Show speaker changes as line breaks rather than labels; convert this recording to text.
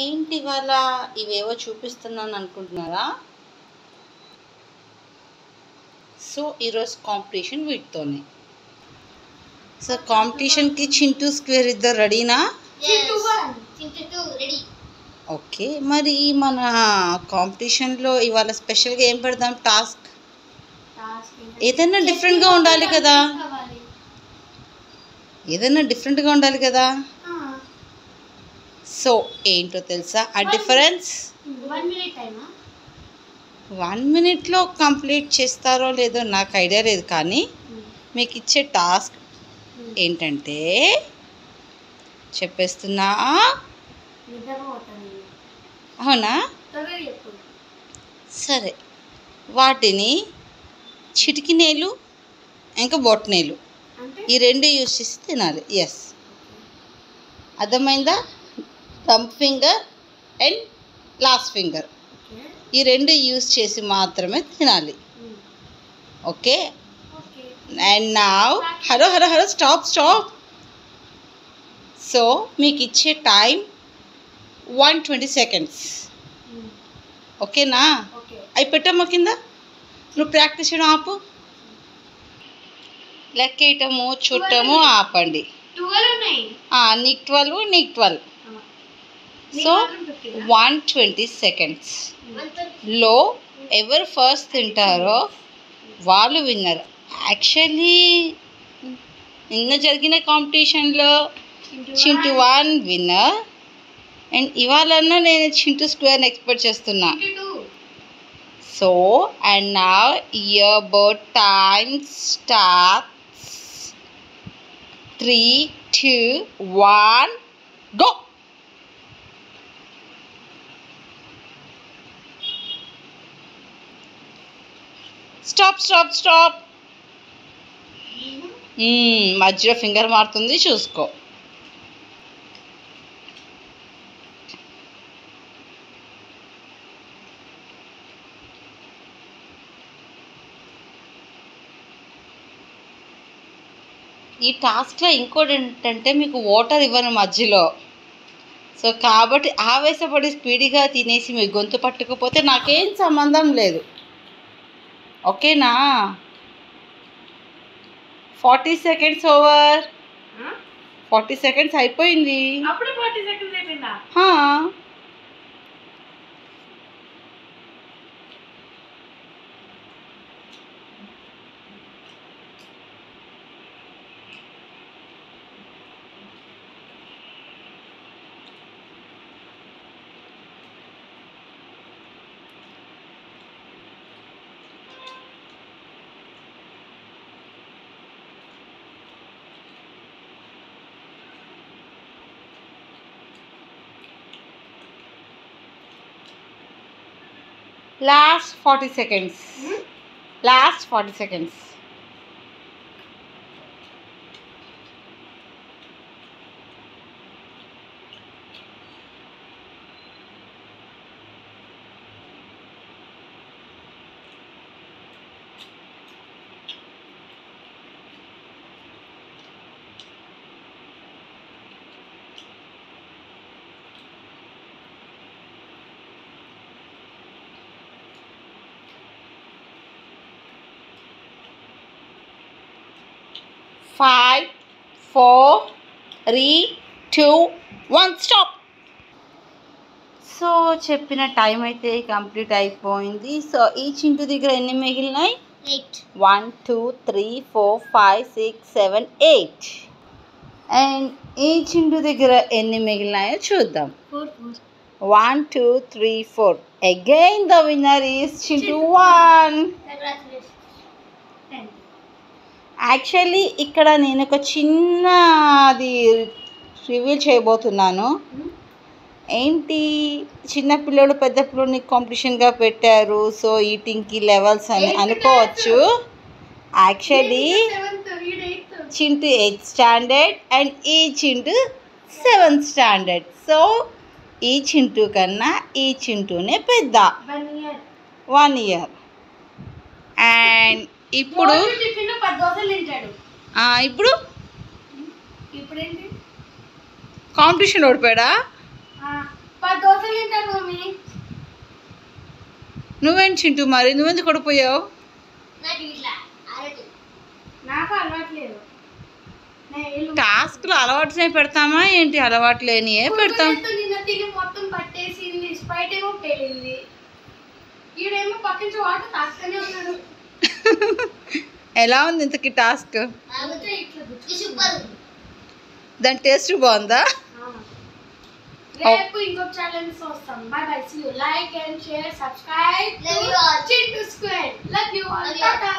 ఏంటి ఇవాళ ఇవేవో చూపిస్తున్నాను అనుకుంటున్నారా? సో ఈరోజు కాంపిటీషన్ వీటితోనే. సో కాంపిటీషన్కి చింటూ స్క్వేర్ ఇద్దరు రెడీనా? ఓకే, మరి మన కాంపిటీషన్లో ఇవాళ స్పెషల్గా ఏం పెడదాం? టాస్క్ ఏదైనా డిఫరెంట్గా ఉండాలి కదా, సో ఏంటో తెలుసా ఆ డిఫరెన్స్? 1 మినిట్లో కంప్లీట్ చేస్తారో లేదో నాకు ఐడియా లేదు, కానీ మీకు ఇచ్చే టాస్క్ ఏంటంటే చెప్పేస్తున్నా. అవునా? సరే, వాటిని చిటికినేలు ఇంకా బొట్టనేలు ఈ రెండు యూజ్ చేసి తినాలి. ఎస్, అర్థమైందా? Thumb finger and last finger ఈ రెండు యూజ్ చేసి మాత్రమే తినాలి. Okay, and now hello stop. So మీకు ఇచ్చే టైం 120 seconds. ఓకేనా? అవి పెట్టమ్మా కింద. నువ్వు ప్రాక్టీస్ చేయడం ఆపు, లెక్కేయటము చుట్టము ఆపండి. నీకు 12, నీకు 12. సో 120 seconds లో ఎవరు ఫస్ట్ తింటారో వాళ్ళు విన్నర్. యాక్చువల్లీ నిన్న జరిగిన కాంపిటీషన్లో చింటూ 1 విన్నర్, అండ్ ఇవాళన్నా నేను చింటూ స్క్వేర్ని ఎక్స్పెక్ట్ చేస్తున్నా. So and now your board time starts. 3, 2, 1 go. Stop. మధ్యలో ఫింగర్ మారుతుంది, చూసుకో. ఈ టాస్క్లో ఇంకోటి ఏంటంటే మీకు వాటర్ ఇవ్వను మధ్యలో. సో కాబట్టి ఆవేశపడి స్పీడ్గా తినేసి మీ గొంతు పట్టుకుపోతే నాకేం సంబంధం లేదు. ఓకేనా? 40 seconds ఓవర్. 40 seconds అయిపోయింది. Last 40 seconds. 5, 4, 3, 2, 1 స్టాప్. సో చెప్పిన టైం అయితే కంప్లీట్ అయిపోయింది. సో ఈ చింటూ దగ్గర ఎన్ని మిగిలినాయి? 1, 2, 3, 4, 5, 6, 7, 8. అండ్ ఈ చింటూ దగ్గర ఎన్ని మిగిలినాయో చూద్దాం. 1, 2, 3, 4. Again the winner is Chintu 1. Actually ఇక్కడ నేను ఒక చిన్నది రివీల్ చేయబోతున్నాను. ఏంటి, చిన్నపిల్లలు పెద్ద పిల్లల్ని కాంపిటీషన్గా పెట్టారు, సో ఈటింగ్కి లెవెల్స్ అని అనుకోవచ్చు. Actually Chintu 8th standard and ఈ చింటూ 7th standard. సో ఈ చింటూ కన్నా ఈ చింటూనే పెద్ద, 1 year. అండ్ ఇప్పుడు కాంపిటీషన్ ఓడిపోయాడా?
దోశలు తింటారు మమ్మీ.
నువ్వేంటి చింటూ మరి నువ్వెందుకు కొడిపోయావు?
నాకు అలవాట్లేదు.
టాస్క్లు అలవాటునే పెడతామా ఏంటి? అలవాటు లేనియే పెడతాం.
నిన్న తిని మొత్తం పట్టేసింది, స్ప్రైట్ ఏమో పేలింది, ఈడేమో పక్కించి వాటర్ తాస్తూనే ఉన్నాడు.
ఎలా ఉంది ఇంతకి టాస్క్? దాని టేస్ట్ బాగుందా?
రేపు ఇంకొక ఛాలెంజ్ వస్తాం. Bye bye, see you. Like and share, subscribe to Chintu square. Love you all. Tata.